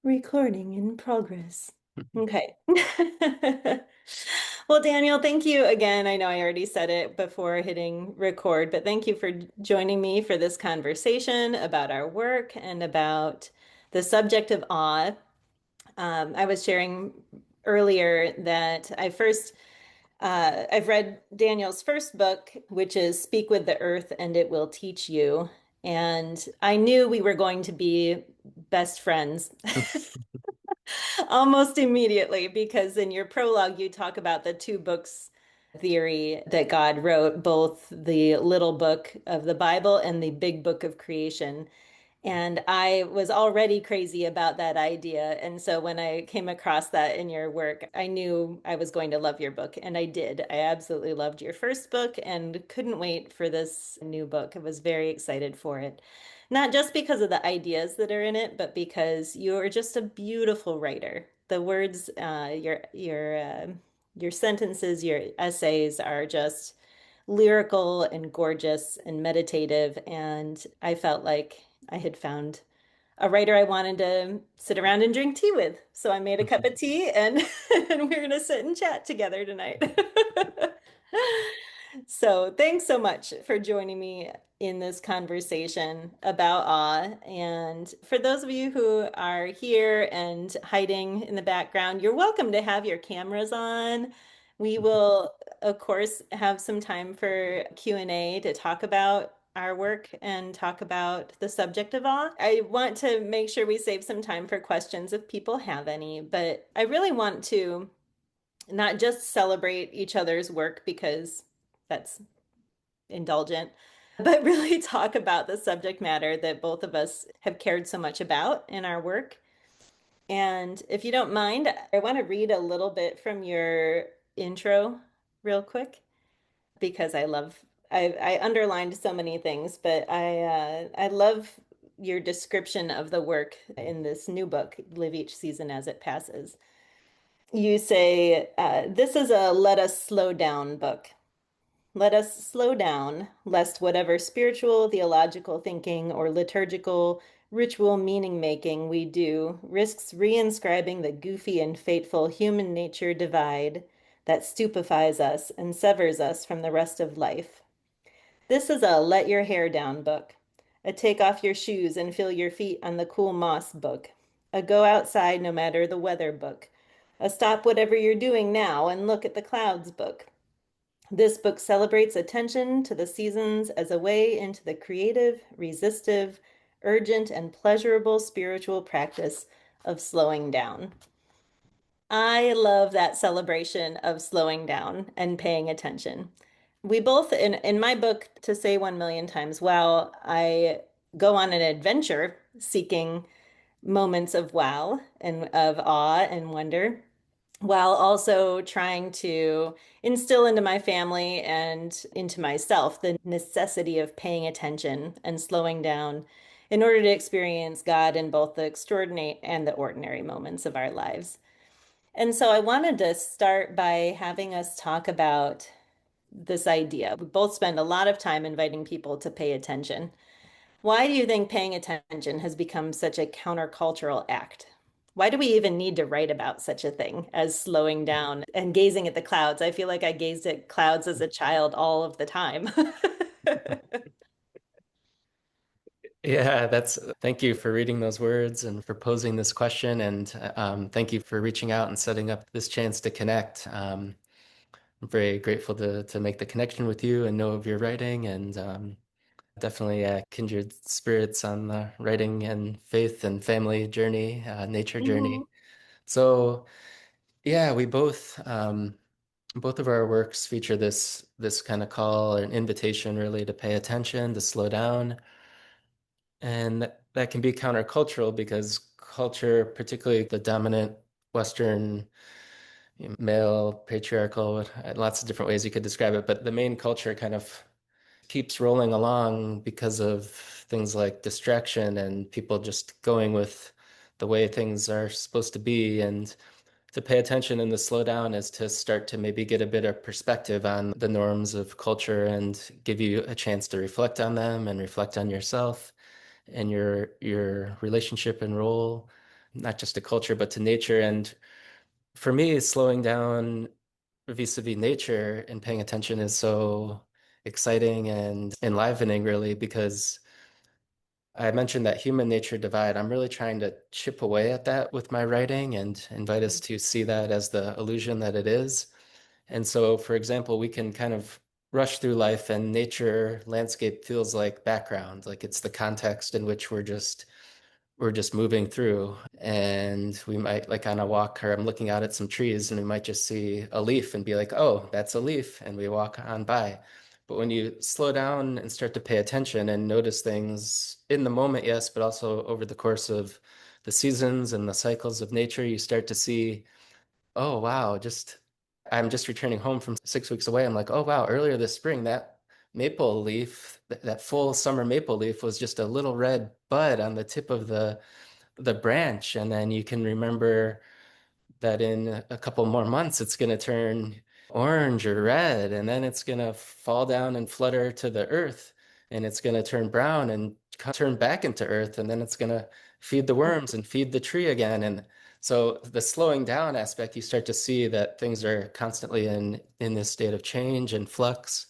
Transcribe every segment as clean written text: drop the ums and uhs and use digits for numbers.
Recording in progress. Okay. Well, Daniel, thank you again. I know I already said it before hitting record, but thank you for joining me for this conversation about our work and about the subject of awe. I was sharing earlier that I've read Daniel's first book, which is Speak with the Earth and It Will Teach You. And I knew we were going to be best friends almost immediately, because in your prologue, you talk about the two books theory that God wrote, both the little book of the Bible and the big book of creation. And I was already crazy about that idea. And so when I came across that in your work, I knew I was going to love your book. And I did. I absolutely loved your first book and couldn't wait for this new book. I was very excited for it. Not just because of the ideas that are in it, but because you're just a beautiful writer. The words, your sentences, your essays are just lyrical and gorgeous and meditative. And I felt like I had found a writer I wanted to sit around and drink tea with. So I made a cup of tea and, and we're going to sit and chat together tonight. So thanks so much for joining me in this conversation about awe. And for those of you who are here and hiding in the background, you're welcome to have your cameras on. We will, of course, have some time for Q&A to talk about our work and talk about the subject of awe. I want to make sure we save some time for questions if people have any, but I really want to not just celebrate each other's work because that's indulgent, but really talk about the subject matter that both of us have cared so much about in our work. And if you don't mind, I want to read a little bit from your intro real quick because I underlined so many things, but I love your description of the work in this new book, Live Each Season as It Passes. You say, this is a let us slow down book. Let us slow down, lest whatever spiritual, theological thinking, or liturgical, ritual meaning making we do risks reinscribing the goofy and fateful human nature divide that stupefies us and severs us from the rest of life. This is a let your hair down book, a take off your shoes and feel your feet on the cool moss book, a go outside no matter the weather book, a stop whatever you're doing now and look at the clouds book. This book celebrates attention to the seasons as a way into the creative, resistive, urgent, and pleasurable spiritual practice of slowing down. I love that celebration of slowing down and paying attention. We both, in my book, To Say 1 Million Times Wow, I go on an adventure seeking moments of wow and of awe and wonder, while also trying to instill into my family and into myself the necessity of paying attention and slowing down in order to experience God in both the extraordinary and the ordinary moments of our lives. And so I wanted to start by having us talk about this idea. We both spend a lot of time inviting people to pay attention. Why do you think paying attention has become such a countercultural act? Why do we even need to write about such a thing as slowing down and gazing at the clouds? I feel like I gazed at clouds as a child all of the time. Yeah, thank you for reading those words and for posing this question. And thank you for reaching out and setting up this chance to connect. I'm very grateful to make the connection with you and know of your writing and definitely kindred spirits on the writing and faith and family journey, nature journey. Mhm. So yeah, we both of our works feature this kind of call, an invitation really to pay attention, to slow down. And that can be countercultural because culture, particularly the dominant Western male patriarchal, lots of different ways you could describe it, but the main culture kind of keeps rolling along because of things like distraction and people just going with the way things are supposed to be. And to pay attention and to slow down is to start to maybe get a bit of perspective on the norms of culture and give you a chance to reflect on them and reflect on yourself and your relationship and role not just to culture, but to nature. And for me, slowing down vis-a-vis nature and paying attention is so exciting and enlivening, really, because I mentioned that human nature divide. I'm really trying to chip away at that with my writing and invite us to see that as the illusion that it is. And so, for example, we can kind of rush through life and nature landscape feels like background, like it's the context in which we're just moving through. And we might, like on a walk, or I'm looking out at some trees and we might just see a leaf and be like, oh, that's a leaf. And we walk on by. But when you slow down and start to pay attention and notice things in the moment, yes, but also over the course of the seasons and the cycles of nature, you start to see, oh, wow, I'm just returning home from 6 weeks away. I'm like, oh, wow, earlier this spring, that maple leaf, that full summer maple leaf was just a little red bud on the tip of the branch. And then you can remember that in a couple more months, it's going to turn orange or red, and then it's going to fall down and flutter to the earth, and it's going to turn brown and turn back into earth, and then it's going to feed the worms and feed the tree again. And so the slowing down aspect, you start to see that things are constantly in this state of change and flux.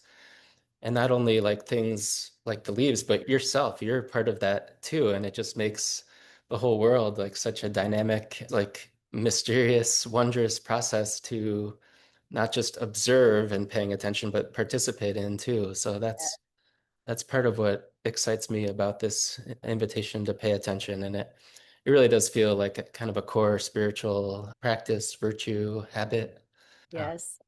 And not only like things like the leaves, but yourself, you're part of that too. And it just makes the whole world like such a dynamic, like mysterious, wondrous process to not just observe and paying attention, but participate in too. So that's part of what excites me about this invitation to pay attention. And it really does feel like a kind of a core spiritual practice, virtue, habit. Uh, Yes.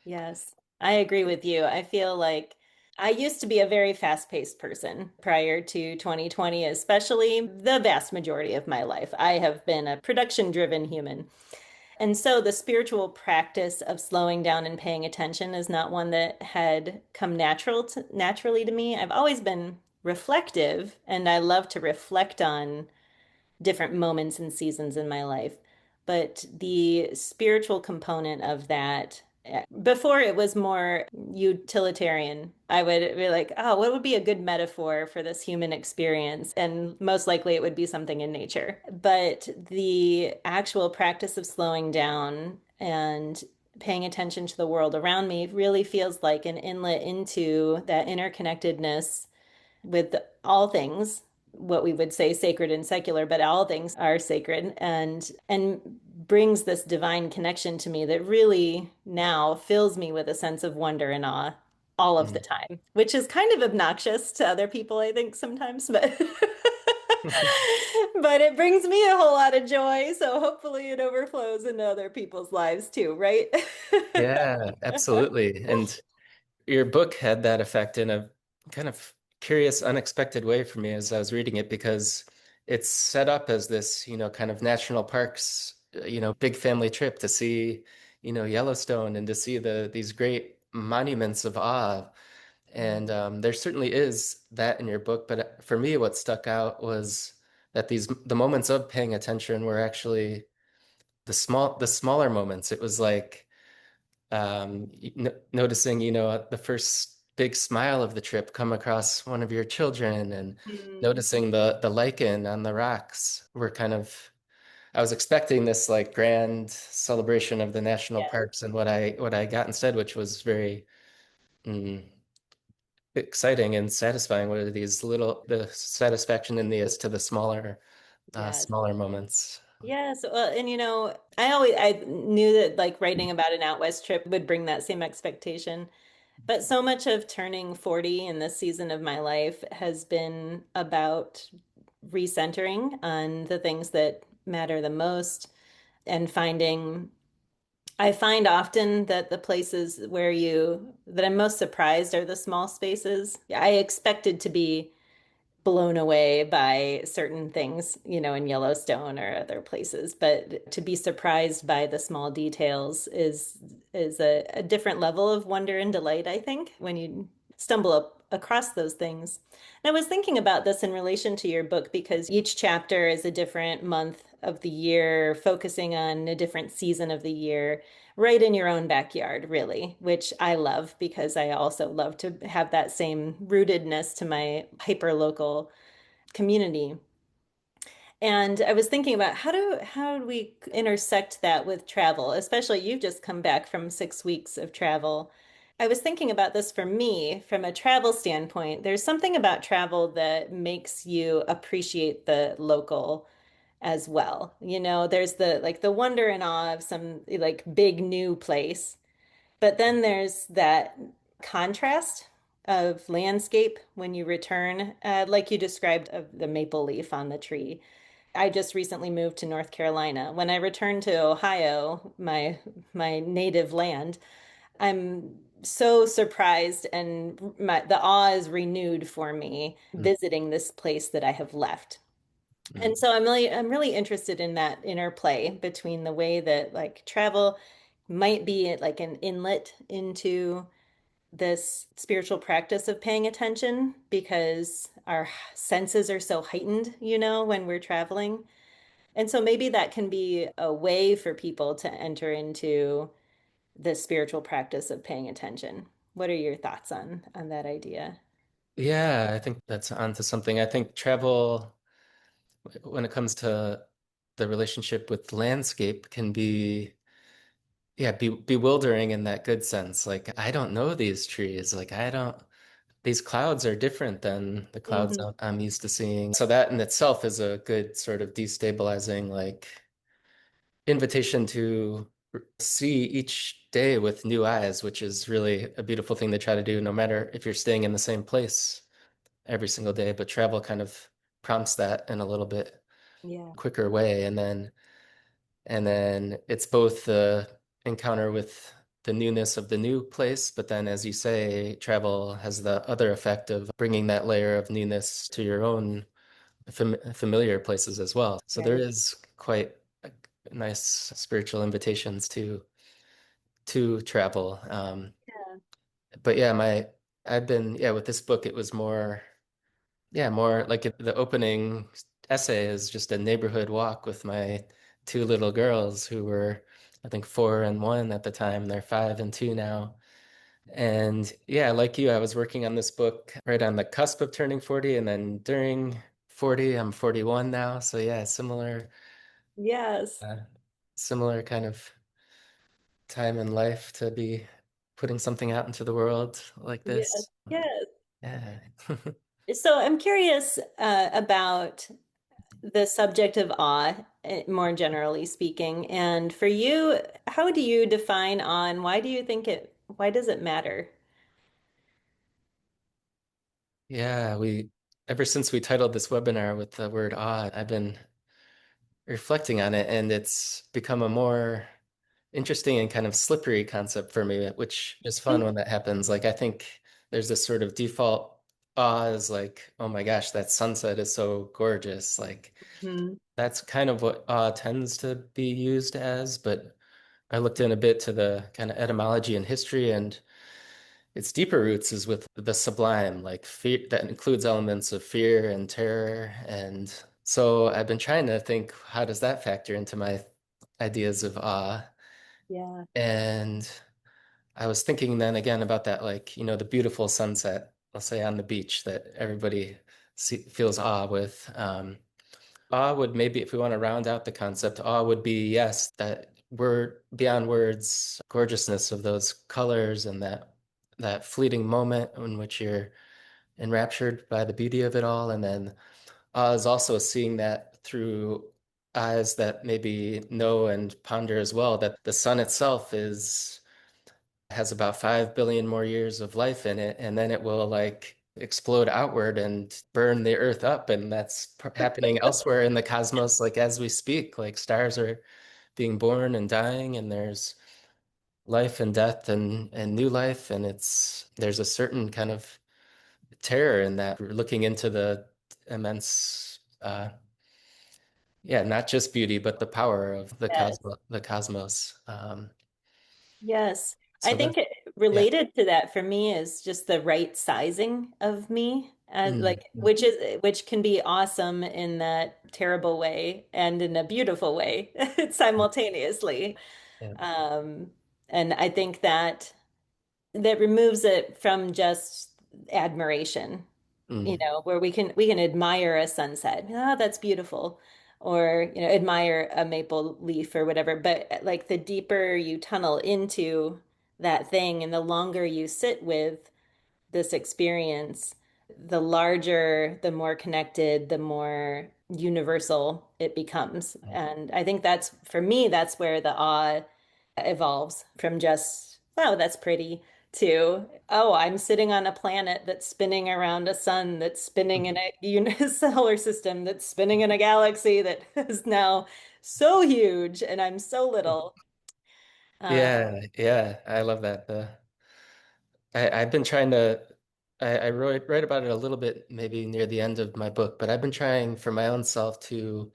Yes, I agree with you. I feel like I used to be a very fast-paced person prior to 2020, especially the vast majority of my life. I have been a production-driven human. And so the spiritual practice of slowing down and paying attention is not one that had come naturally to me. I've always been reflective, and I love to reflect on different moments and seasons in my life. But the spiritual component of that, before it was more utilitarian. I would be like, oh, what would be a good metaphor for this human experience? And most likely it would be something in nature. But the actual practice of slowing down and paying attention to the world around me really feels like an inlet into that interconnectedness with all things, what we would say sacred and secular, but all things are sacred, and brings this divine connection to me that really now fills me with a sense of wonder and awe all of the mm. time, which is kind of obnoxious to other people, I think sometimes, but but it brings me a whole lot of joy, so hopefully it overflows into other people's lives too, right? Yeah, absolutely. And your book had that effect in a kind of curious, unexpected way for me as I was reading it, because it's set up as this, kind of national parks, big family trip to see, Yellowstone and to see these great monuments of awe. And there certainly is that in your book, but for me, what stuck out was that the moments of paying attention were actually the smaller moments. It was like noticing, the first big smile of the trip come across one of your children, and Mm, noticing the lichen on the rocks were kind of, I was expecting this like grand celebration of the national yeah. parks, and what I got instead, which was very mm, exciting and satisfying, were the satisfaction in the as to the Yes. smaller moments. Yes, well, and I knew that like writing about an out west trip would bring that same expectation. But so much of turning 40 in this season of my life has been about recentering on the things that matter the most and I find often that the places that I'm most surprised are the small spaces. I expected to be blown away by certain things, in Yellowstone or other places. But to be surprised by the small details is a different level of wonder and delight, I think, when you stumble across those things. And I was thinking about this in relation to your book because each chapter is a different month of the year, focusing on a different season of the year, right in your own backyard, really, which I love because I also love to have that same rootedness to my hyper local community. And I was thinking about how do we intersect that with travel, especially you've just come back from 6 weeks of travel. I was thinking about this for me from a travel standpoint. There's something about travel that makes you appreciate the local as well. There's the wonder and awe of some like big new place, but then there's that contrast of landscape when you return, like you described of the maple leaf on the tree. I just recently moved to North Carolina. When I returned to Ohio, my native land, I'm so surprised and the awe is renewed for me Mm, visiting this place that I have left. mm. And so I'm really interested in that interplay between the way that like travel might be like an inlet into this spiritual practice of paying attention because our senses are so heightened, when we're traveling. And so maybe that can be a way for people to enter into the spiritual practice of paying attention. What are your thoughts on that idea? Yeah, I think that's onto something. I think travel, when it comes to the relationship with landscape, can be, yeah, be bewildering in that good sense. Like, I don't know these trees. Like, I don't, these clouds are different than the clouds Hmm. I'm used to seeing. So that in itself is a good sort of destabilizing, like, invitation to see each day with new eyes, which is really a beautiful thing to try to do, no matter if you're staying in the same place every single day. But travel kind of prompts that in a little bit Yeah. quicker way. And then it's both the encounter with the newness of the new place, but then, as you say, travel has the other effect of bringing that layer of newness to your own familiar places as well. So there Right. is quite a nice spiritual invitations to travel. Yeah. But yeah, I've been, yeah, with this book, it was more, yeah, more like the opening essay is just a neighborhood walk with my two little girls who were, I think, 4 and 1 at the time. They're 5 and 2 now. And yeah, like you, I was working on this book right on the cusp of turning 40, and then during 40, I'm 41 now. So yeah, Yes. uh, similar kind of time in life to be putting something out into the world like Yes. this. Yes. Yeah. So I'm curious about the subject of awe, more generally speaking. And for you, how do you define awe and why does it matter? Yeah, ever since we titled this webinar with the word awe, I've been reflecting on it, and it's become a more interesting and kind of slippery concept for me, which is fun when that happens. Like, I think there's this sort of default awe is like, oh my gosh, that sunset is so gorgeous. Like, Mhm. that's kind of what awe tends to be used as, but I looked in a bit to the kind of etymology and history, and its deeper roots is with the sublime, like fear that includes elements of fear and terror. And so I've been trying to think, how does that factor into my ideas of awe? Yeah. And I was thinking then again about that, like, the beautiful sunset, let's say on the beach that everybody feels awe with. Awe would maybe, if we want to round out the concept, awe would be, yes, that word beyond words, gorgeousness of those colors and that fleeting moment in which you're enraptured by the beauty of it all. And then awe is also seeing that through eyes that maybe know and ponder as well, that the sun itself has about 5 billion more years of life in it, and then it will like explode outward and burn the earth up. And that's happening elsewhere in the cosmos, like as we speak, like stars are being born and dying, and there's life and death and new life. And there's a certain kind of terror in that. We're looking into the immense, yeah, not just beauty, but the power of Yes. the cosmos. Yes. I So think that, yeah. related to that for me is just the right sizing of me, Mm, mm, which can be awesome in that terrible way and in a beautiful way mm, simultaneously. yeah. Um, and I think that removes it from just admiration, Mm, where we can admire a sunset. Oh, that's beautiful. or admire a maple leaf or whatever. But like the deeper you tunnel into that thing and the longer you sit with this experience, the larger, the more connected, the more universal it becomes. And I think that's, for me, that's where the awe evolves from just, oh, that's pretty, to, oh, I'm sitting on a planet that's spinning around a sun that's spinning in a solar system that's spinning in a galaxy that is now so huge and I'm so little. Uh, Yeah, yeah, I love that. I've been trying to I write about it a little bit maybe near the end of my book, but I've been trying for my own self to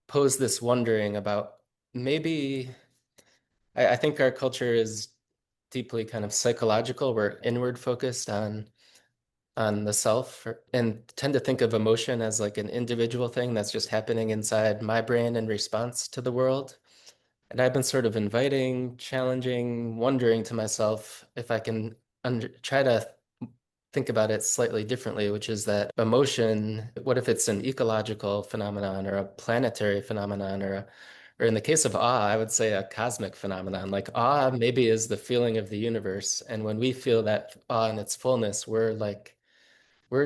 pose this wondering about maybe I think our culture is deeply kind of psychological. We're inward focused on the self and tend to think of emotion as like an individual thing that's just happening inside my brain in response to the world. And I've been sort of inviting, challenging, wondering to myself if I can try to think about it slightly differently, which is that emotion, what if it's an ecological phenomenon or a planetary phenomenon or in the case of awe, I would say a cosmic phenomenon. Like awe maybe is the feeling of the universe. And when we feel that awe in its fullness, we're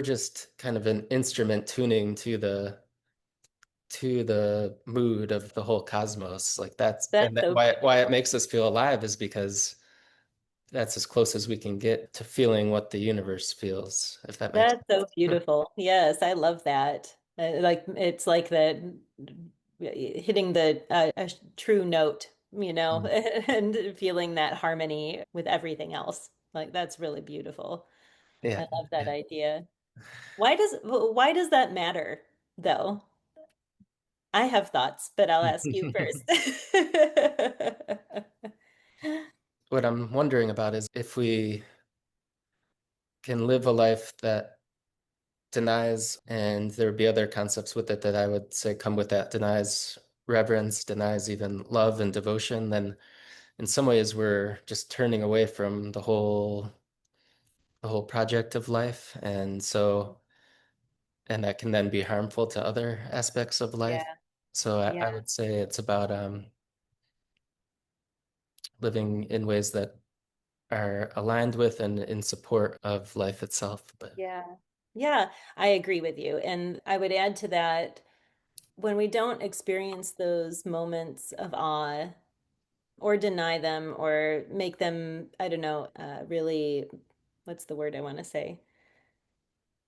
just kind of an instrument tuning to the mood of the whole cosmos. Like that's and that's that so why it makes us feel alive is because that's as close as we can get to feeling what the universe feels, if that makes That's so sense. beautiful. Yes, I love that. Like it's like the hitting the a true note, Mm. and feeling that harmony with everything else. Like that's really beautiful. Yeah. I love that Yeah. idea. Why does that matter though? I have thoughts, but I'll ask you first. What I'm wondering about is if we can live a life that denies, and there would be other concepts with it that I would say come with that, denies reverence, denies even love and devotion, then in some ways we're just turning away from the whole project of life. And so, and that can then be harmful to other aspects of Yeah, life. So I yeah, would say it's about living in ways that are aligned with and in support of life itself. But yeah. Yeah, I agree with you. And I would add to that, when we don't experience those moments of awe or deny them or make them, I don't know, really, what's the word I want to say?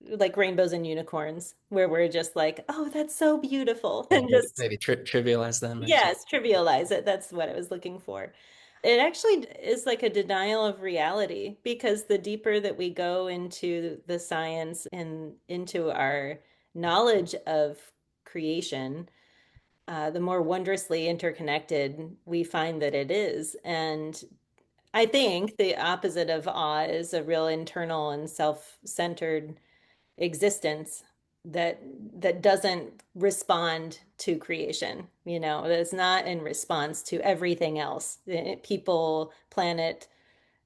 Like rainbows and unicorns, where we're just like, oh, that's so beautiful. yeah, And maybe just, maybe trivialize them or something. yes, trivialize it. That's what I was looking for. It actually is like a denial of reality because the deeper that we go into the science and into our knowledge of creation, the more wondrously interconnected we find that it is. And I think the opposite of awe is a real internal and self-centered existence that doesn't respond to creation, that's not in response to everything else, people, planet,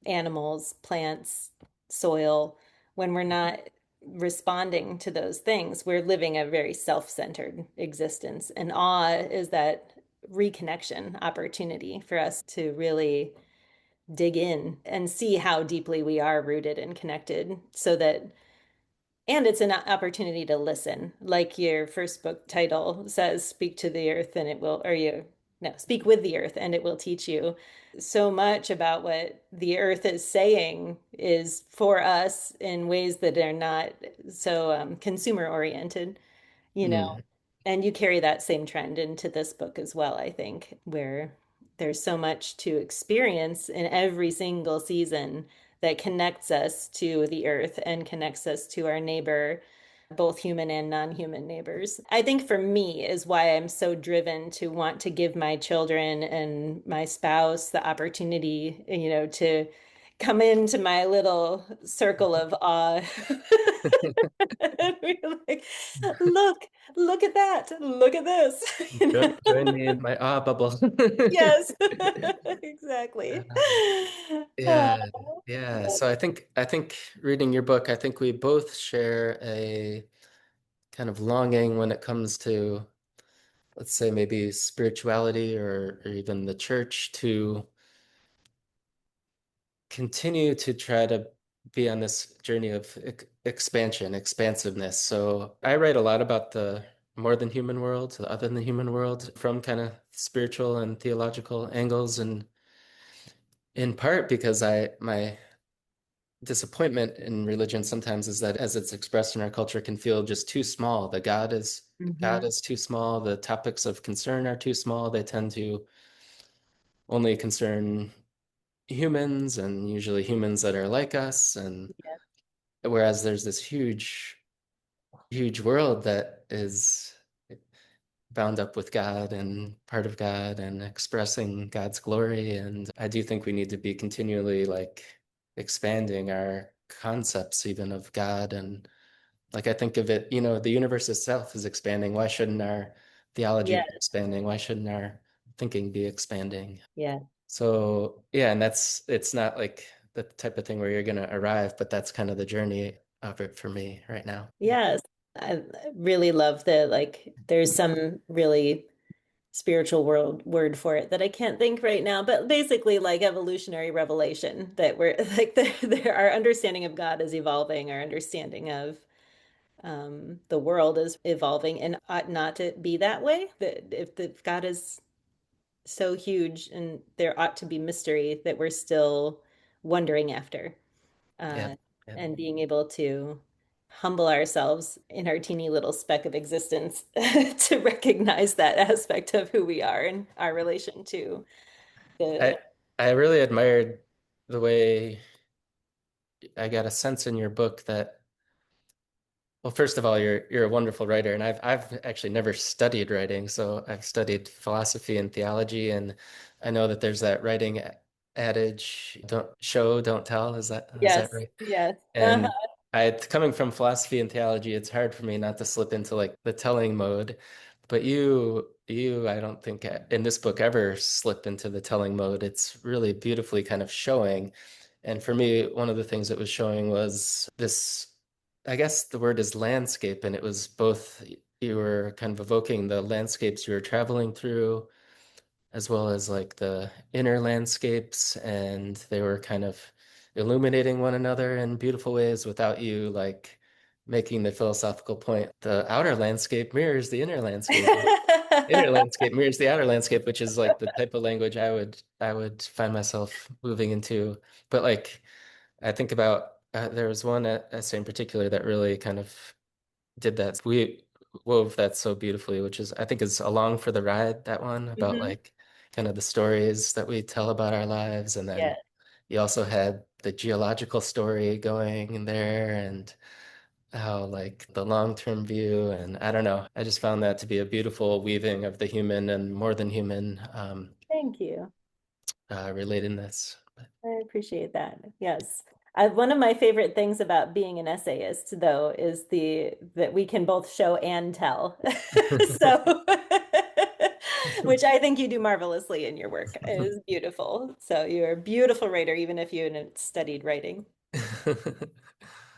animals, plants, soil. When we're not responding to those things, we're living a very self-centered existence. And awe is that reconnection opportunity for us to really dig in and see how deeply we are rooted and connected so that, and it's an opportunity to listen. Like your first book title says, speak to the earth and it will, or you, no, speak with the earth and it will teach you. So much about what the earth is saying is for us in ways that are not so consumer oriented, you know. Mm. And you carry that same trend into this book as well, I think, where there's so much to experience in every single season that connects us to the earth and connects us to our neighbor, both human and non-human neighbors. I think for me is why I'm so driven to want to give my children and my spouse the opportunity, to come into my little circle of awe. And we're like, look, look at that, look at this. Join me in my ah bubble. Yes, exactly. Uh, Yeah, yeah. So I think reading your book, I think we both share a kind of longing when it comes to let's say maybe spirituality or even the church to continue to try to be on this journey of expansion, expansiveness. So I write a lot about the more than human world, the other than human world from kind of spiritual and theological angles, and in part because I my disappointment in religion sometimes is that as it's expressed in our culture can feel just too small. The God Hmm. is too small. The topics of concern are too small. They tend to only concern humans and usually humans that are like us. And Yeah. whereas there's this huge, huge world that is bound up with God and part of God and expressing God's glory. And I do think we need to be continually like expanding our concepts even of God. And like I think of it, the universe itself is expanding. Why shouldn't our theology Yeah. be expanding? Why shouldn't our thinking be expanding? Yeah. So yeah, and it's not like the type of thing where you're gonna arrive, but that's kind of the journey of it for me right now. Yeah. Yes. I really love that. Like, there's some really spiritual world word for it that I can't think right now, but basically like evolutionary revelation that we're like our understanding of God is evolving, our understanding of the world is evolving and ought not to be that way. That if God is so huge and there ought to be mystery that we're still wondering after, Yep. uh, Yep. and being able to humble ourselves in our teeny little speck of existence to recognize that aspect of who we are and our relation to the I I really admired the way I got a sense in your book that, well, first of all, you're a wonderful writer, and I've actually never studied writing, so I've studied philosophy and theology, and I know that there's that writing adage, don't show, don't tell. Is that yes, right? yes. And coming from philosophy and theology, it's hard for me not to slip into like the telling mode. But I don't think in this book ever slip into the telling mode. It's really beautifully kind of showing. And for me, one of the things it was showing was this, I guess the word is landscape, and it was both you were kind of evoking the landscapes you were traveling through as well as like the inner landscapes, and they were kind of illuminating one another in beautiful ways without you like making the philosophical point. The outer landscape mirrors the inner landscape. Inner landscape mirrors the outer landscape, which is like the type of language I would find myself moving into. But like I think about there was one essay in particular that really kind of did that. We wove that so beautifully, which is I think is Along for the Ride, that one about Hmm. like kind of the stories that we tell about our lives. And Yeah. then you also had the geological story going in there and how like the long-term view. And I don't know, I just found that to be a beautiful weaving of the human and more than human Thank you. relatedness. I appreciate that. Yes. One of my favorite things about being an essayist, though, is the that we can both show and tell. So, which I think you do marvelously in your work. It is beautiful. So you're a beautiful writer, even if you haven't studied writing.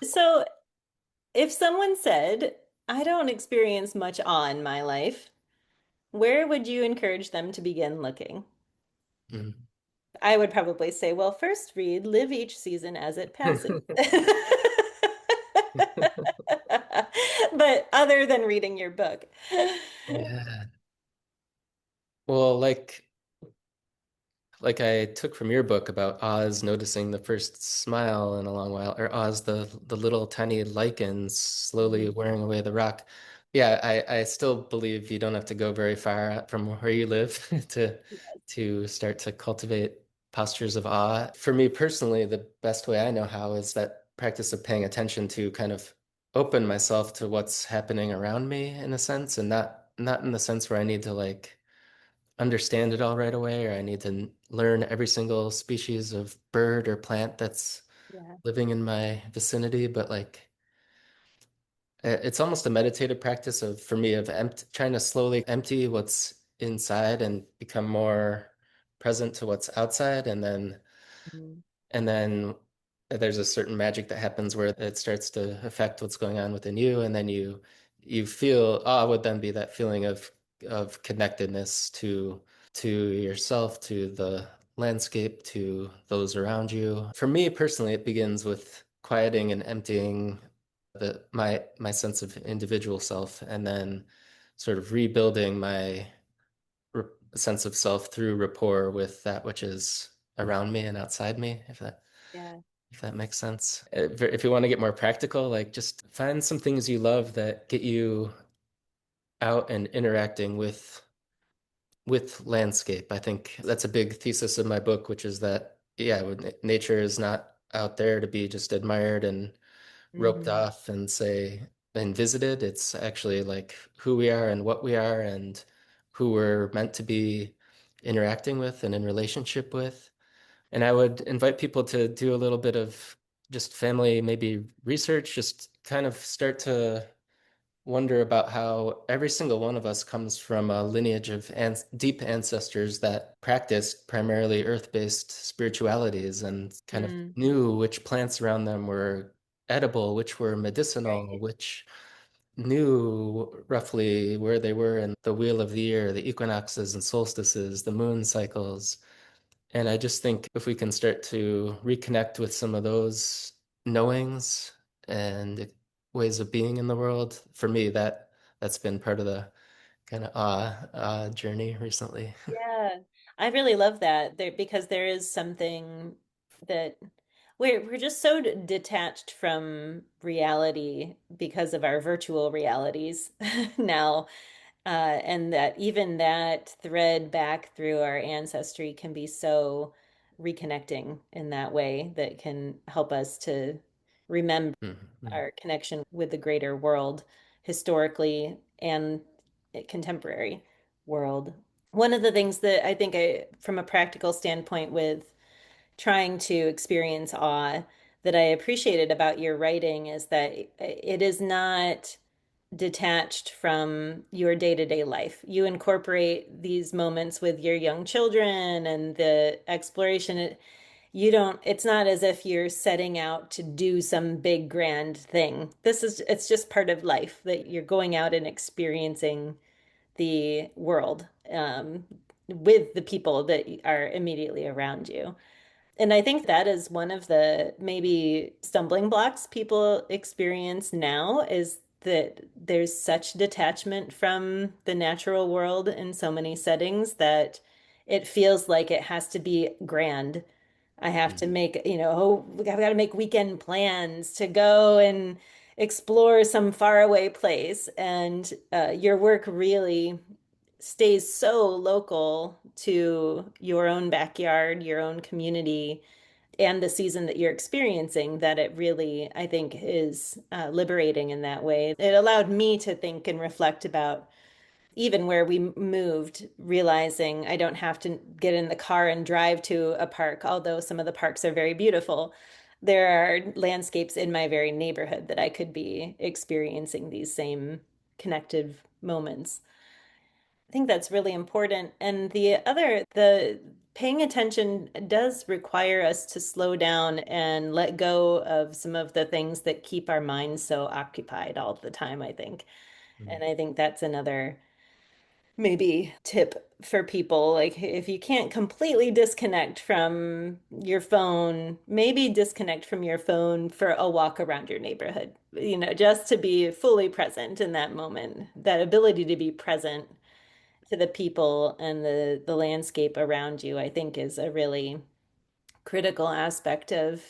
So if someone said, I don't experience much awe in my life, where would you encourage them to begin looking? Mm. I would probably say, well, first read Live Each Season as It Passes. But other than reading your book. Yeah. Well, like I took from your book about Oz noticing the first smile in a long while, or Oz, the little tiny lichens slowly Mhm. wearing away the rock. Yeah, I still believe you don't have to go very far from where you live to start to cultivate postures of awe. For me personally, the best way I know how is that practice of paying attention to kind of open myself to what's happening around me in a sense, and not in the sense where I need to like understand it all right away, or I need to learn every single species of bird or plant that's Yeah. living in my vicinity, but like it's almost a meditative practice of for me of trying to slowly empty what's inside and become more present to what's outside, Mhm. and then there's a certain magic that happens where it starts to affect what's going on within you, and then you feel awe would then be that feeling of of connectedness to yourself, to the landscape, to those around you. For me personally, it begins with quieting and emptying my sense of individual self, and then sort of rebuilding my sense of self through rapport with that which is around me and outside me, Yeah. if that makes sense. If you want to get more practical, like just find some things you love that get you out and interacting with landscape. I think that's a big thesis of my book, which is that, yeah, nature is not out there to be just admired and roped Hmm. off and say and visited. It's actually like who we are and what we are and who we're meant to be interacting with and in relationship with. And I would invite people to do a little bit of just family, maybe research, just kind of start to wonder about how every single one of us comes from a lineage of deep ancestors that practiced primarily earth-based spiritualities and kind of Mm. knew which plants around them were edible, which were medicinal, Right. which knew roughly where they were in the wheel of the year, the equinoxes and solstices, the moon cycles. And I just think if we can start to reconnect with some of those knowings and ways of being in the world, for me, that's been part of the kind of journey recently. Yeah, I really love that there because there is something that we're just so detached from reality because of our virtual realities now, and that even that thread back through our ancestry can be so reconnecting in that way that can help us to remember Mhm. our connection with the greater world historically and contemporary world. One of the things that I think from a practical standpoint with trying to experience awe that I appreciated about your writing is that it is not detached from your day-to-day life. You incorporate these moments with your young children and the exploration. You don't, it's not as if you're setting out to do some big grand thing. It's just part of life that you're going out and experiencing the world with the people that are immediately around you. And I think that is one of the maybe stumbling blocks people experience now is that there's such detachment from the natural world in so many settings that it feels like it has to be grand. I have to Mhm. make, oh, I've got to make weekend plans to go and explore some faraway place. And your work really stays so local to your own backyard, your own community, and the season that you're experiencing that it really, I think, is liberating in that way. It allowed me to think and reflect about even where we moved, realizing I don't have to get in the car and drive to a park, although some of the parks are very beautiful. There are landscapes in my very neighborhood that I could be experiencing these same connective moments. I think that's really important. And the paying attention does require us to slow down and let go of some of the things that keep our minds so occupied all the time, I think. Mhm. And I think that's another maybe tip for people. Like if you can't completely disconnect from your phone, maybe disconnect from your phone for a walk around your neighborhood, just to be fully present in that moment, that ability to be present to the people and the landscape around you, I think is a really critical aspect of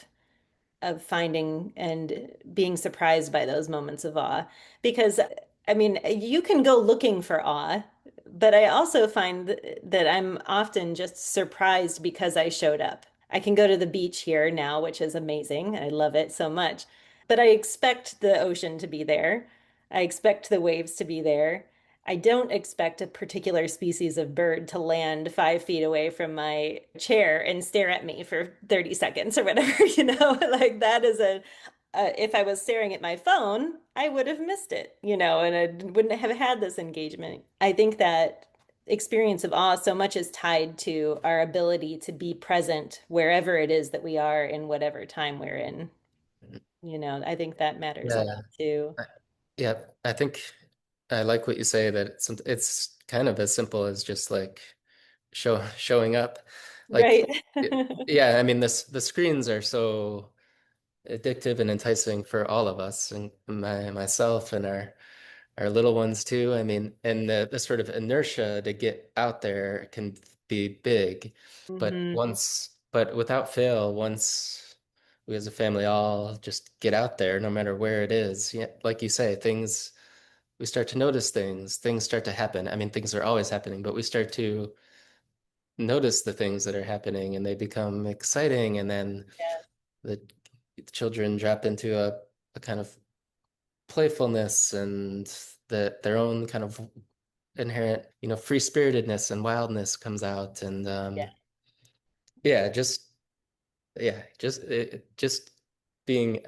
finding and being surprised by those moments of awe. Because, I mean, you can go looking for awe, but I also find that I'm often just surprised because I showed up. I can go to the beach here now, which is amazing. I love it so much. But I expect the ocean to be there. I expect the waves to be there. I don't expect a particular species of bird to land 5 feet away from my chair and stare at me for 30 seconds or whatever, like that is if I was staring at my phone, I would have missed it, and I wouldn't have had this engagement. I think that experience of awe so much is tied to our ability to be present wherever it is that we are in whatever time we're in. I think that matters a Yeah, lot too. I- yeah. I think I like what you say that it's kind of as simple as just like showing up. Like, Right. yeah, I mean, the screens are so addictive and enticing for all of us, and myself and our little ones too. I mean, and the sort of inertia to get out there can be big, Hmm. but without fail, once we as a family all just get out there, no matter where it is, yeah, like you say, we start to notice things start to happen. I mean, things are always happening, but we start to notice the things that are happening and they become exciting, and then Yes. the children drop into a kind of playfulness and their own kind of inherent, free-spiritedness and wildness comes out. And Yeah. yeah, just being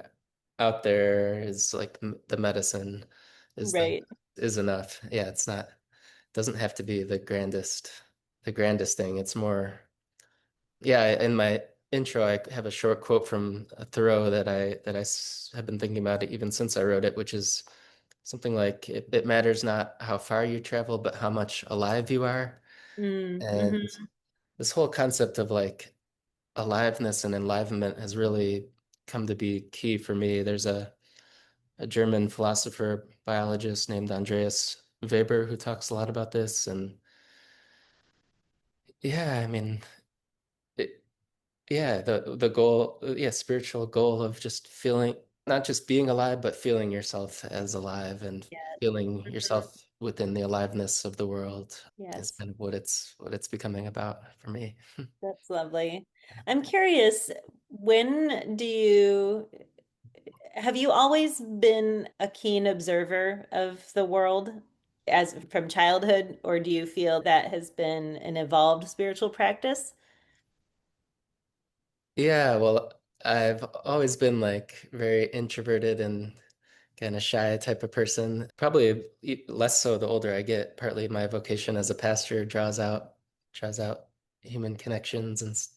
out there is like the medicine is the Right. is enough. Yeah, it's not doesn't have to be the grandest thing. It's more, yeah, in my intro, I have a short quote from Thoreau that I have been thinking about it even since I wrote it, which is something like, it matters not how far you travel, but how much alive you are. And Mm-hmm. this whole concept of like aliveness and enlivenment has really come to be key for me. There's a German philosopher, biologist named Andreas Weber who talks a lot about this. And yeah, I mean, it, yeah, the goal, yeah, spiritual goal of just feeling, not just being alive, but feeling yourself as alive and Yes. feeling Mhm. yourself within the aliveness of the world is Yes. kind of what it's becoming about for me. That's lovely. I'm curious, when do you have you always been a keen observer of the world as from childhood, or do you feel that has been an evolved spiritual practice? Yeah, well, I've always been like very introverted and kind of shy type of person. Probably less so the older I get. Partly my vocation as a pastor draws out human connections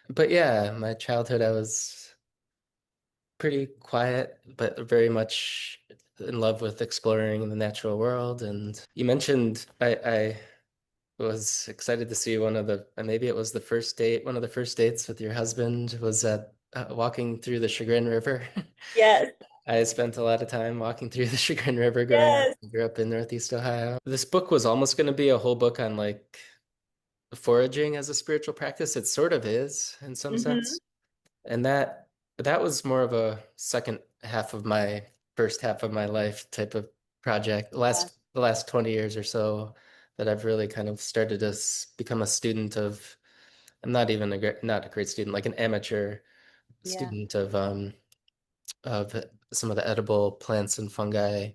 but yeah, my childhood I was pretty quiet, but very much in love with exploring the natural world. And you mentioned I was excited to see maybe it was one of the first dates with your husband was at walking through the Chagrin River. Yes. I spent a lot of time walking through the Chagrin River growing up. Yes. I grew up in Northeast Ohio. This book was almost going to be a whole book on like foraging as a spiritual practice. It sort of is in some Hmm. sense. And that was more of a second half of my first half of my life type of project. The last 20 years or so that I've really kind of started to become a student of. I'm not even not a great student, like an amateur Yeah. student of some of the edible plants and fungi.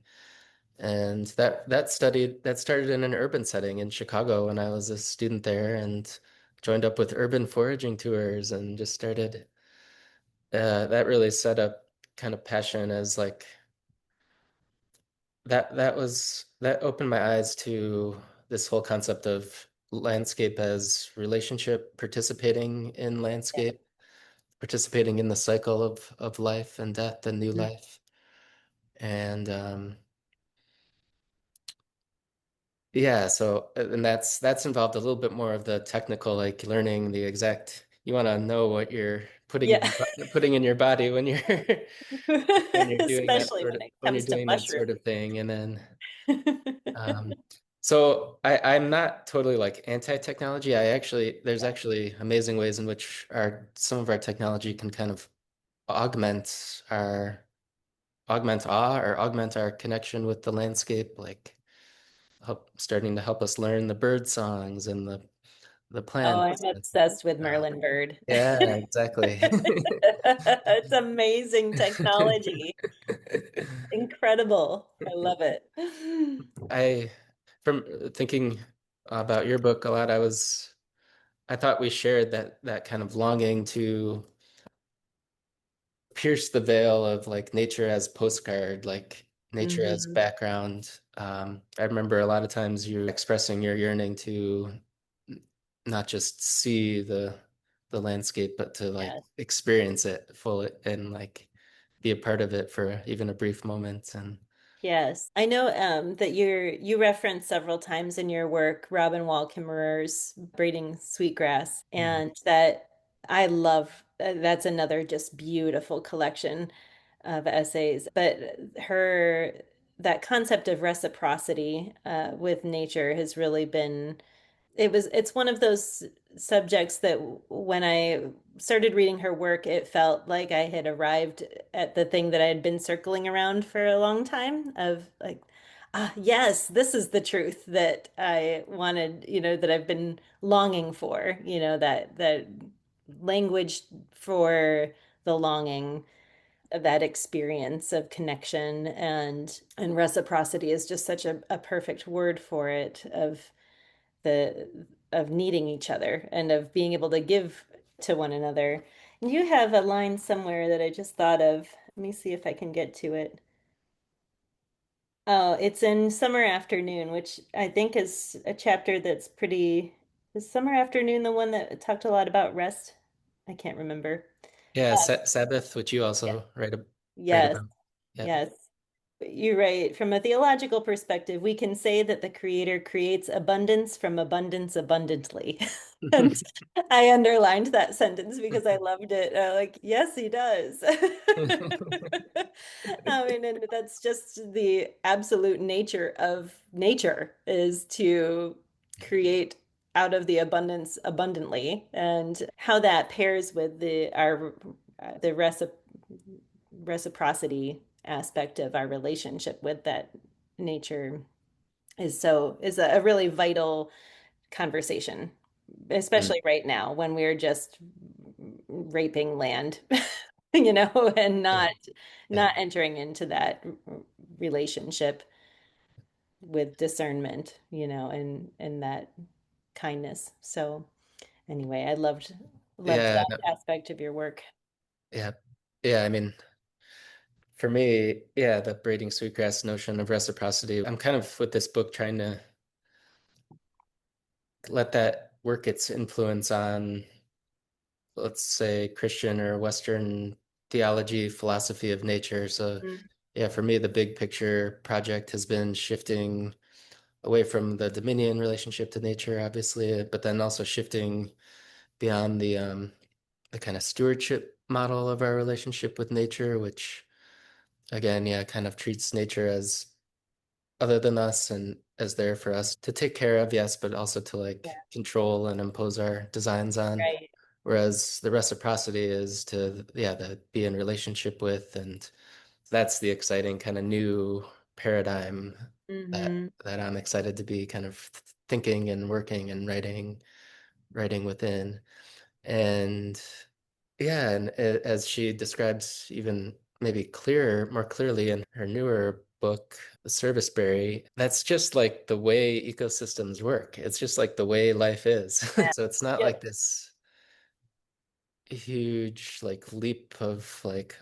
And that started in an urban setting in Chicago when I was a student there, and joined up with urban foraging tours and just started. That really set up kind of passion as like that opened my eyes to this whole concept of landscape as relationship, participating in Yeah. landscape, participating in the cycle of life and death and new Mhm. life. And yeah, so and that's involved a little bit more of the technical, like learning the exact. You want to know what you're Yeah. putting in your body when you're doing that Especially sort when of it when you're comes to doing that mushrooms. sort of thing. And then um, so I'm not totally like anti-technology. There's actually amazing ways in which some of our technology can kind of augment our augment awe or augment our connection with the landscape, like starting to help us learn the bird songs and the Oh, I'm plants. obsessed with Uh, Merlin Bird. yeah, exactly. It's amazing technology. Incredible. I love it. I from thinking about your book a lot, I thought we shared that kind of longing to pierce the veil of like nature as postcard, like nature as Hmm. background. I remember a lot of times you expressing your yearning to not just see the landscape, but to like Yes. experience it fully and like be a part of it for even a brief moment. And Yes, I know that you reference several times in your work Robin Wall Kimmerer's Braiding Sweetgrass, Mm. and that I love that's another just beautiful collection of essays. But her that concept of reciprocity with nature has really been it's one of those subjects that when I started reading her work, it felt like I had arrived at the thing that I had been circling around for a long time of like, ah, yes, this is the truth that I wanted, that I've been longing for, that language for the longing of that experience of connection and reciprocity is just such a perfect word for it of needing each other and of being able to give to one another. And you have a line somewhere that I just thought of. Let me see if I can get to it. Oh, it's in Summer Afternoon, which I think is a chapter that's pretty. Is Summer Afternoon the one that talked a lot about rest? I can't remember. Yeah, Uh, Sabbath, which you yeah. also write Yes, about. Yeah. yes. You're right. From a theological perspective, we can say that the Creator creates abundance from abundance abundantly. And I underlined that sentence because I loved it. Like, yes, he does. I mean, and that's just the absolute nature of nature is to create out of the abundance abundantly, and how that pairs with the reciprocity aspect of our relationship with that nature is a really vital conversation, Mm. especially right now when we're just raping land, and Yeah. Yeah. not entering into that relationship with discernment, and that kindness. So anyway, I loved Yeah. that No, aspect of your work. yeah. Yeah. I mean, for me, yeah, the braiding sweetgrass notion of reciprocity, I'm kind of with this book trying to let that work its influence on, let's say, Christian or Western theology, philosophy of nature. So, Mm. yeah, for me, the big picture project has been shifting away from the dominion relationship to nature, obviously, but then also shifting beyond the kind of stewardship model of our relationship with nature, which again, yeah, kind of treats nature as other than us and as there for us to take care of, yes, but also to Yeah, like control and impose our designs on. right. Whereas the reciprocity is to, yeah, the be in relationship with, and that's the exciting kind of new paradigm that I'm excited to be kind of thinking and working and writing within. And yeah, and as she describes even maybe more clearly in her newer book, The Serviceberry, that's just like the way ecosystems work. It's just like the way life is. Yeah. So it's not like Yep. this huge like leap of like,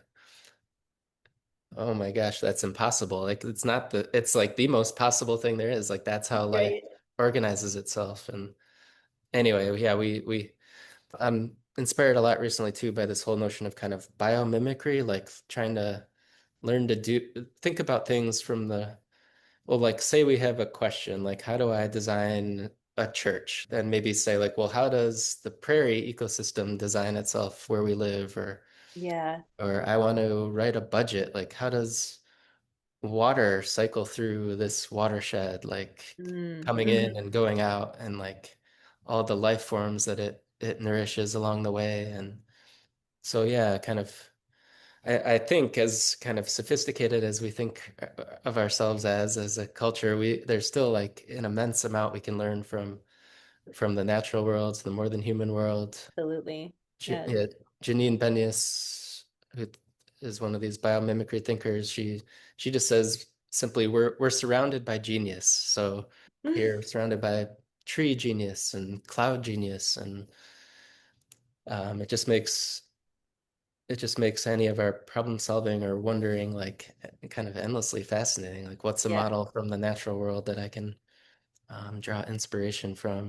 oh my gosh, that's impossible. Like it's not it's like the most possible thing there is. Like that's how life Right. organizes itself. And anyway, yeah, we I'm inspired a lot recently too by this whole notion of kind of biomimicry, like trying to learn to think about things from well, like say we have a question, like how do I design a church? Then maybe say like, well, how does the prairie ecosystem design itself where we live? Yeah. Or I want to write a budget, like how does water cycle through this watershed, like coming in Mhm. and going out and like all the life forms that it nourishes along the way. And so yeah, kind of I think as kind of sophisticated as we think of ourselves as a culture, there's still like an immense amount we can learn from the natural world to the more than human world. Absolutely. Yes. Yeah, Janine Benyus, who is one of these biomimicry thinkers, she just says simply, we're surrounded by genius. So we're surrounded by tree genius and cloud genius, and um, it just makes it just makes any of our problem solving or wondering like kind of endlessly fascinating. Like, what's a Yeah. model from the natural world that I can draw inspiration from? Uh,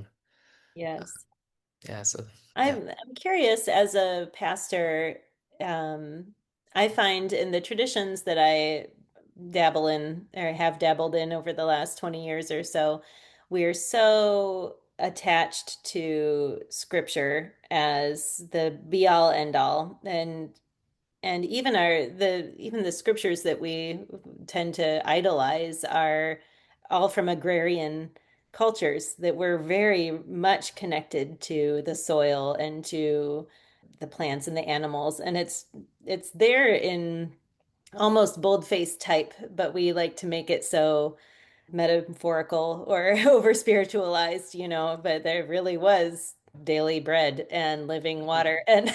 Yes. yeah, so yeah. I'm curious as a pastor, um, I find in the traditions that I dabble in or have dabbled in over the last 20 years or so, we are so attached to scripture as the be all end all. And even the scriptures that we tend to idolize are all from agrarian cultures that were very much connected to the soil and to the plants and the animals. And it's there in almost bold-faced type, but we like to make it so metaphorical or over spiritualized, but there really was daily bread and living water and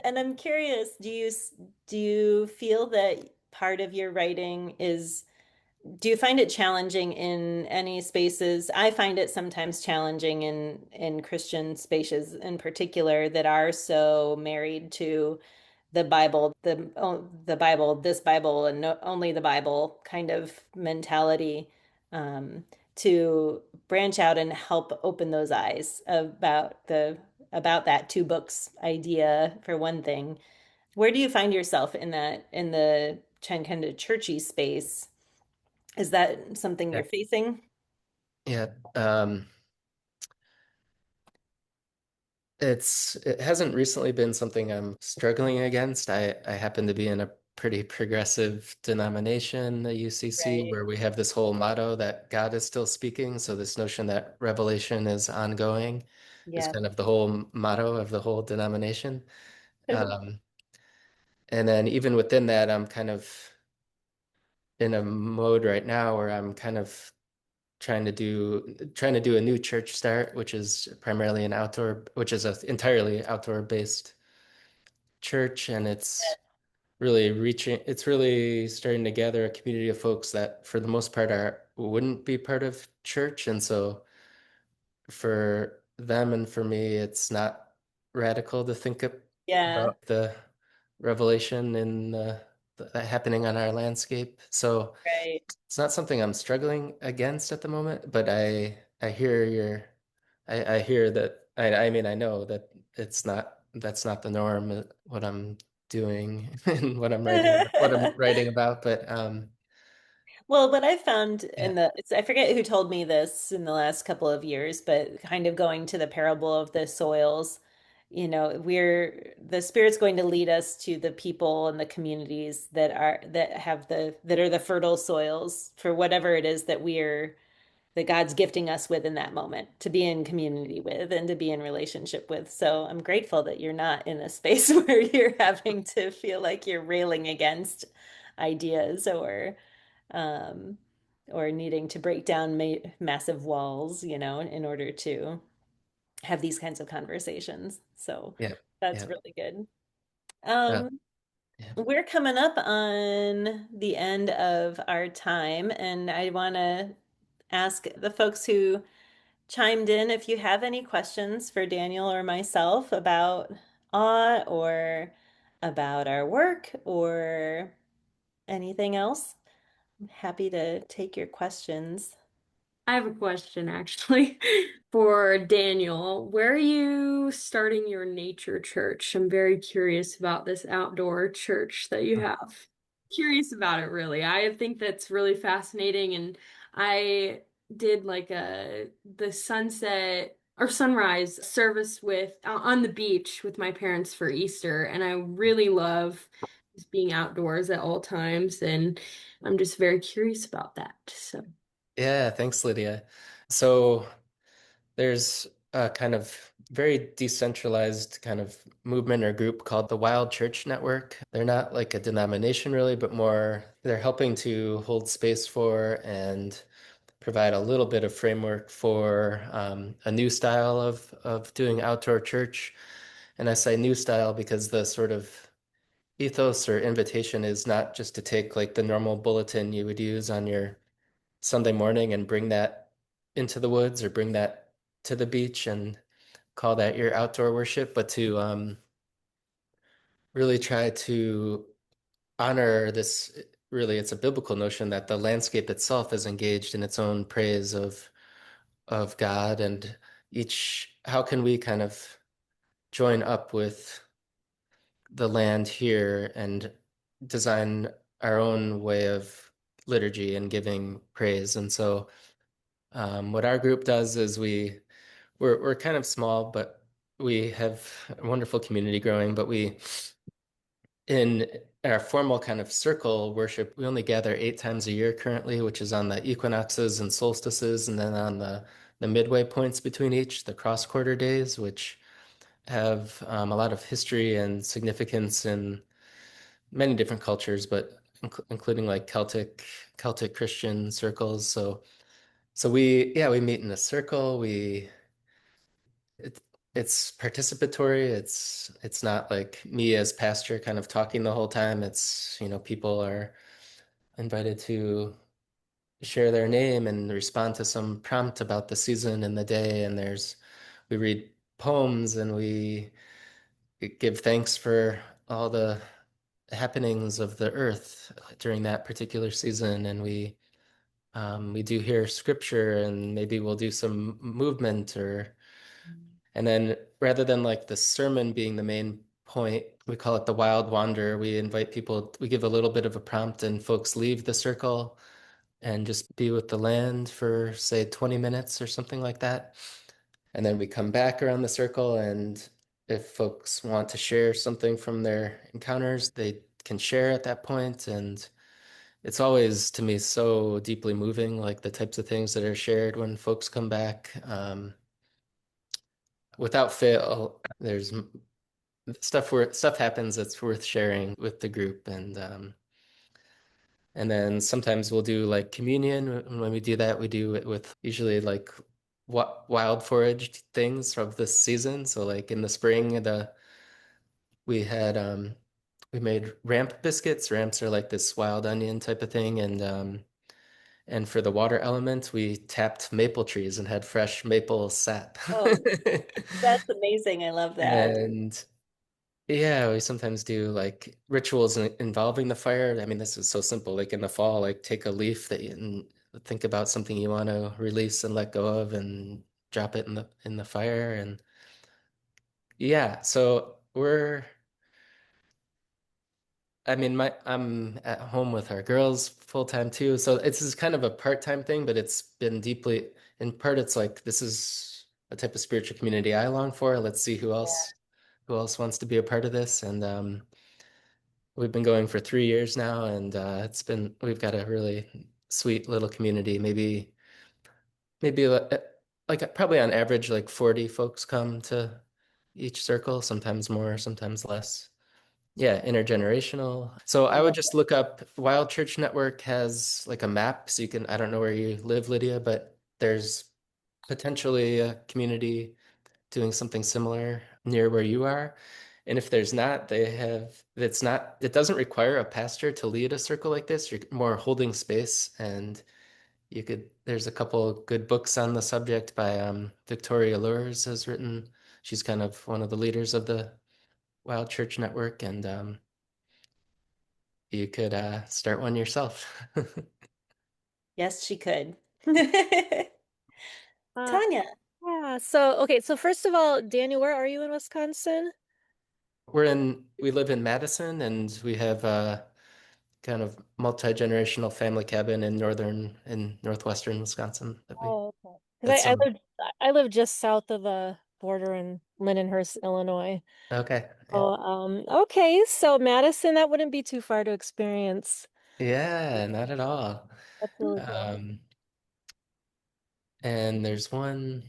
and I'm curious, do you feel that part of your writing is do you find it challenging in any spaces? I find it sometimes challenging in Christian spaces in particular that are so married to the Bible, the Bible, this Bible, and no, only the Bible kind of mentality, um, to branch out and help open those eyes about that two books idea for one thing. Where do you find yourself in the kind of churchy space? Is that something Yeah. you're facing? Yeah. It hasn't recently been something I'm struggling against. I happen to be in a pretty progressive denomination, the UCC, Right. where we have this whole motto that God is still speaking. So this notion that revelation is ongoing is Yeah. kind of the whole motto of the whole denomination. Um, and then even within that, I'm kind of in a mode right now where I'm kind of trying to do a new church start, which is primarily which is an entirely outdoor based church, and it's really starting to gather a community of folks that for the most part are wouldn't be part of church. And so for them and for me, it's not radical to think Yeah. about the revelation in that happening on our landscape. So Right. it's not something I'm struggling against at the moment, but I hear I hear that I mean I know that that's not the norm, what I'm doing and what I'm writing about, but Well, what I've found yeah. I forget who told me this in the last couple of years, but kind of going to the parable of the soils, the Spirit's going to lead us to the people and the communities that are the fertile soils for whatever it is that God's gifting us with in that moment to be in community with and to be in relationship with. So I'm grateful that you're not in a space where you're having to feel like you're railing against ideas um, or needing to break down massive walls, in order to have these kinds of conversations. So Yeah. that's Yeah. really good. Uh, Um, yeah. we're coming up on the end of our time, and I want to ask the folks who chimed in if you have any questions for Daniel or myself about awe or about our work or anything else. I'm happy to take your questions. I have a question actually for Daniel. Where are you starting your nature church? I'm very curious about this outdoor church that you have. Curious about it, really. I think that's really fascinating, and I did like the sunset or sunrise service with on the beach with my parents for Easter, and I really love just being outdoors at all times, and I'm just very curious about that. So. Yeah, thanks, Lydia. So there's a kind of very decentralized kind of movement or group called the Wild Church Network. They're not like a denomination really, but more they're helping to hold space for and provide a little bit of framework for a new style of doing outdoor church. And I say new style because the sort of ethos or invitation is not just to take like the normal bulletin you would use on your Sunday morning and bring that into the woods or bring that to the beach and call that your outdoor worship, but to really try to honor this. Really, it's a biblical notion that the landscape itself is engaged in its own praise of God, and how can we kind of join up with the land here and design our own way of liturgy and giving praise. And so what our group does is we're kind of small, but we have a wonderful community growing, but we in our formal kind of circle worship, we only gather 8 times a year currently, which is on the equinoxes and solstices, and then on the midway points between each, the cross quarter days, which have a lot of history and significance in many different cultures, but including like Celtic Christian circles. So we meet in a circle. It, it's participatory. It's not like me as pastor kind of talking the whole time. It's, people are invited to share their name and respond to some prompt about the season and the day. And we read poems and we give thanks for all the happenings of the earth during that particular season. And we do hear scripture and maybe we'll do some movement and then rather than like the sermon being the main point, we call it the wild wander. We invite people, we give a little bit of a prompt and folks leave the circle and just be with the land for say 20 minutes or something like that. And then we come back around the circle and if folks want to share something from their encounters, they can share at that point. And it's always to me so deeply moving, like the types of things that are shared when folks come back. Without fail, there's stuff where stuff happens that's worth sharing with the group, and then sometimes we'll do like communion. And when we do that, we do it with usually like wild foraged things of the season. So like in the spring, the we had we made ramp biscuits. Ramps are like this wild onion type of thing, and for the water element, we tapped maple trees and had fresh maple sap. Oh, that's amazing. I love that. And yeah, we sometimes do like rituals involving the fire. I mean, this is so simple. Like in the fall, like take a leaf and think about something you want to release and let go of and drop it in the fire. And yeah, so I mean, I'm at home with our girls full time too. So it's this kind of a part-time thing, but it's been deeply, in part, it's like this is a type of spiritual community I long for. Let's see who else wants to be a part of this. And we've been going for 3 years now, and we've got a really sweet little community. Maybe like probably on average, like 40 folks come to each circle, sometimes more, sometimes less. Yeah, intergenerational. So I I would love just look up Wild Church Network has like a map, so you can, I don't know where you live, Lydia, but there's potentially a community doing something similar near where you are. And if there's not, it doesn't require a pastor to lead a circle like this. You're more holding space. And there's a couple good books on the subject by Victoria Lures has written. She's kind of one of the leaders of the Wild Church Network. And you could start one yourself. Yes, she could. Uh, Tanya. yeah. So, okay. So first of all, Daniel, where are you in Wisconsin? We live in Madison and we have kind of multi-generational family cabin in northwestern Wisconsin that we Oh, okay. Because that's some I live just south of the border in Lindenhurst, Illinois. okay. Yeah. Oh, okay. So Madison, that wouldn't be too far to experience. Yeah, not at all. That's really cool. Um, and there's one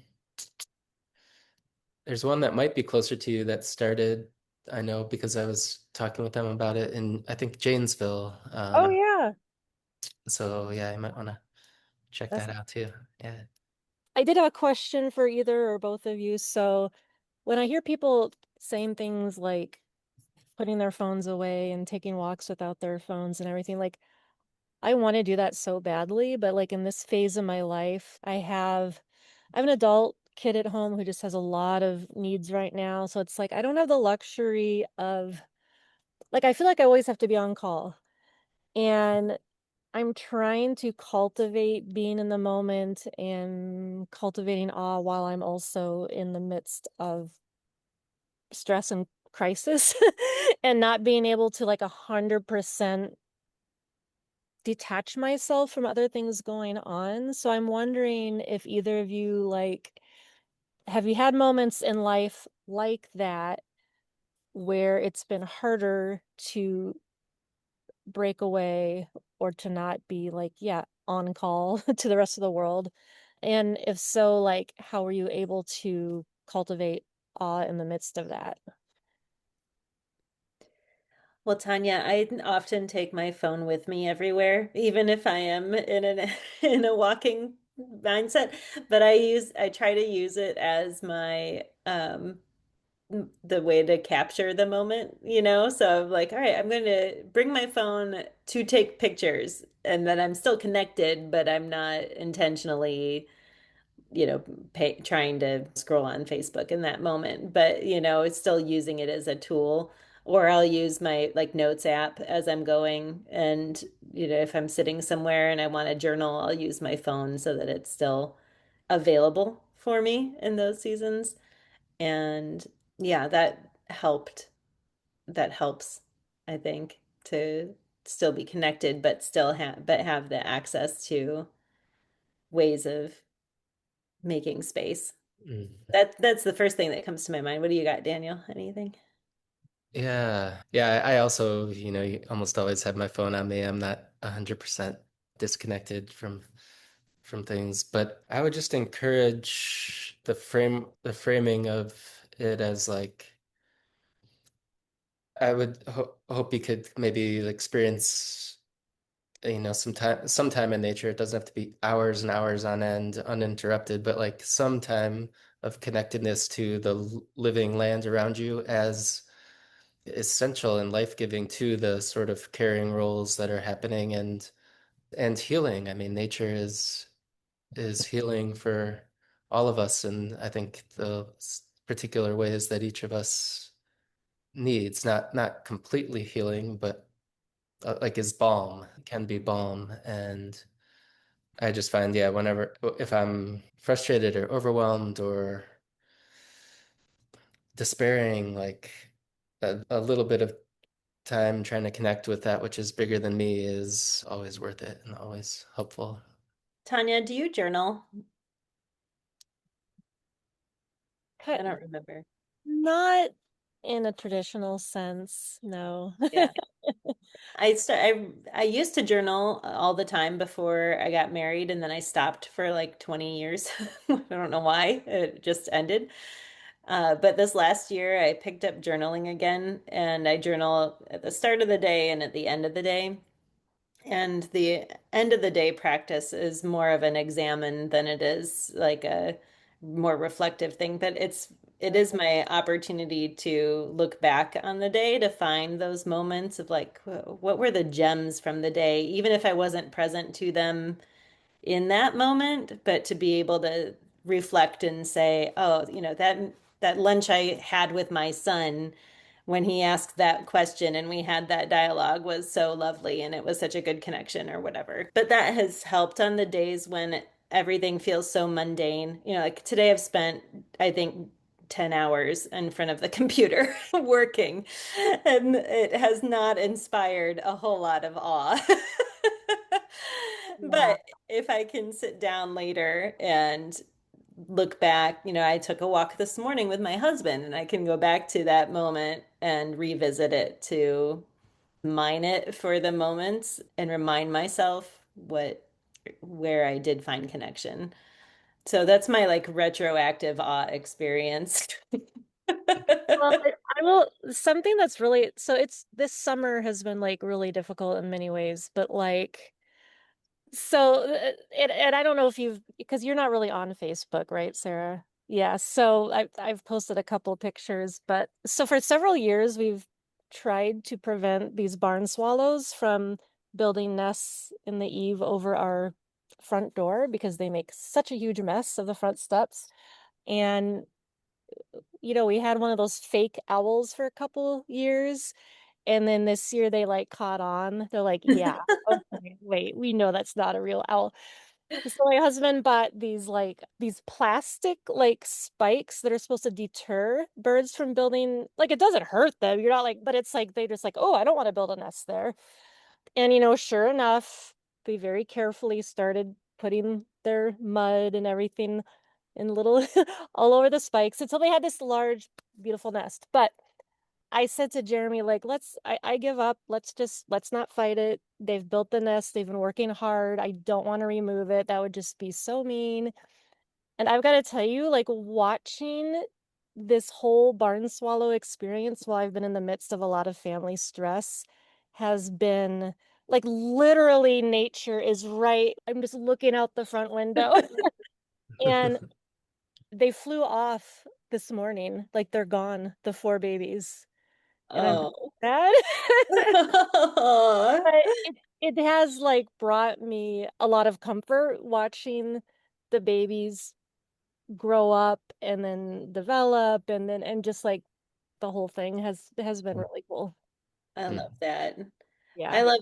that might be closer to you that started, I know because I was talking with them about it in I think Janesville. Oh yeah. So yeah, you might want to check That's that out too. Yeah. I did have a question for either or both of you. So when I hear people saying things like putting their phones away and taking walks without their phones and everything, like I want to do that so badly, but like in this phase of my life, I have an adult kid at home who just has a lot of needs right now. So it's like I don't have the luxury of like I feel like I always have to be on call. And I'm trying to cultivate being in the moment and cultivating awe while I'm also in the midst of stress and crisis and not being able to like 100% detach myself from other things going on. So I'm wondering if either of you like have you had moments in life like that where it's been harder to break away or to not be like, yeah, on call to the rest of the world? And if so, like, how were you able to cultivate awe in the midst of that? Well, Tanya, I often take my phone with me everywhere, even if I am in an in a walking mindset. But I try to use it as my the way to capture the moment, you know? So I'm like, all right, I'm going to bring my phone to take pictures, and then I'm still connected, but I'm not intentionally, you know, trying to scroll on Facebook in that moment, but it's still using it as a tool. Or I'll use my like notes app as I'm going. And, if I'm sitting somewhere and I want to journal, I'll use my phone so that it's still available for me in those seasons. And yeah, that helped. That helps, I think, to still be connected, but still have the access to ways of making space. Mm. That's the first thing that comes to my mind. What do you got, Daniel? Anything? Yeah. Yeah, I also, almost always have my phone on me. I'm not 100% disconnected from things, but I would just encourage the framing of it as like I would hope you could maybe experience, sometime in nature. It doesn't have to be hours and hours on end, uninterrupted, but like some time of connectedness to the living land around you as essential and life-giving to the sort of carrying roles that are happening and healing. I mean, nature is healing for all of us, and I think the particular ways that each of us needs, not completely healing, but like is balm, can be balm. And I just find, yeah, whenever if I'm frustrated or overwhelmed or despairing, like a little bit of time trying to connect with that which is bigger than me is always worth it and always helpful. Tanya, do you journal? I Cut- don't remember. Not in a traditional sense, no. Yeah. I used to journal all the time before I got married, and then I stopped for like 20 years. I don't know why. It just ended. But this last year I picked up journaling again, and I journal at the start of the day and at the end of the day. And the end of the day practice is more of an examine than it is like a more reflective thing. But it is my opportunity to look back on the day to find those moments of like what were the gems from the day, even if I wasn't present to them in that moment, but to be able to reflect and say, oh, that lunch I had with my son when he asked that question and we had that dialogue was so lovely and it was such a good connection or whatever. But that has helped on the days when everything feels so mundane. Like today I've spent, I think, 10 hours in front of the computer working, and it has not inspired a whole lot of awe. Yeah. But if I can sit down later and look back, I took a walk this morning with my husband, and I can go back to that moment and revisit it to mine it for the moments and remind myself where I did find connection. So that's my like retroactive awe experience. Well, I will, something that's really, so it's this summer has been like really difficult in many ways, but like, so, and I don't know if you've, because you're not really on Facebook, right, Sarah? Yeah, so I've posted a couple pictures, but so for several years we've tried to prevent these barn swallows from building nests in the eave over our front door because they make such a huge mess of the front steps. And we had one of those fake owls for a couple years. And then this year they like caught on. They're like, yeah, okay, wait, we know that's not a real owl. So my husband bought these plastic like spikes that are supposed to deter birds from building, like it doesn't hurt them. You're not like, but it's like they just like, oh, I don't want to build a nest there. And sure enough, they very carefully started putting their mud and everything in little all over the spikes until they had this large, beautiful nest. But I said to Jeremy, like, I give up. Let's not fight it. They've built the nest. They've been working hard. I don't want to remove it. That would just be so mean. And I've got to tell you, like, watching this whole barn swallow experience while I've been in the midst of a lot of family stress has been like literally nature is right. I'm just looking out the front window and they flew off this morning. Like they're gone, the four babies. And I'm Oh. sad. But it has like brought me a lot of comfort watching the babies grow up and then develop and just like the whole thing has been really cool. I love that. I Yeah. love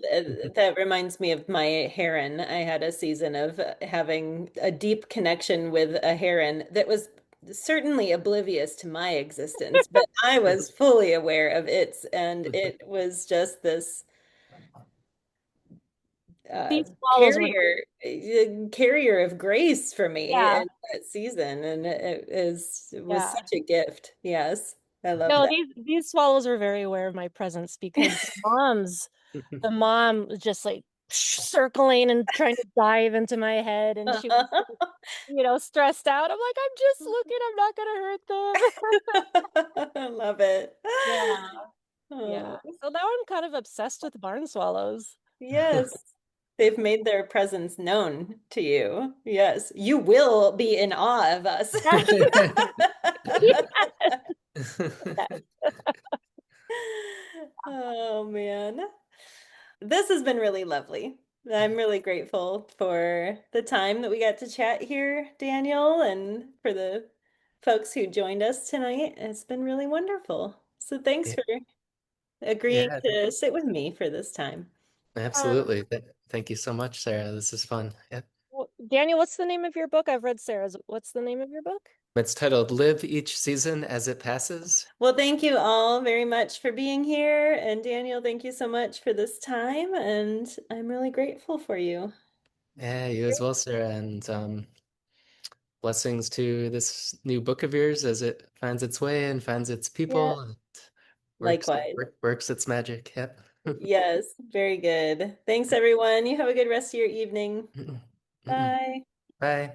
that reminds me of my heron. I had a season of having a deep connection with a heron that was certainly oblivious to my existence, but I was fully aware of its, and it was just this These swallows were carrier of grace for me yeah, in that season, and it was yeah. such a gift. Yes, I love No, that. these swallows are very aware of my presence because the mom was just like circling and trying to dive into my head and she was stressed out. I'm like, I'm just looking, I'm not gonna hurt them. I love it. Yeah. Yeah. Oh, So now I'm kind of obsessed with barn swallows. yes. They've made their presence known to you. Yes. You will be in awe of us. Oh, man. This has been really lovely. I'm really grateful for the time that we got to chat here, Daniel, and for the folks who joined us tonight. It's been really wonderful. So thanks Yeah, for agreeing yeah, to sit with me for this time. Um, absolutely. Thank you so much, Sarah. This is fun. Yep. Daniel, what's the name of your book? I've read Sarah's. What's the name of your book? It's titled Live Each Season as It Passes. Well, thank you all very much for being here. And Daniel, thank you so much for this time. And I'm really grateful for you. Yeah, you as well, Sarah. And blessings to this new book of yours as it finds its way and finds its Yeah, people and likewise. works its magic. Yep. Yes, very good. Thanks, everyone. You have a good rest of your evening. Mm-mm. Mm-mm. Bye. Bye.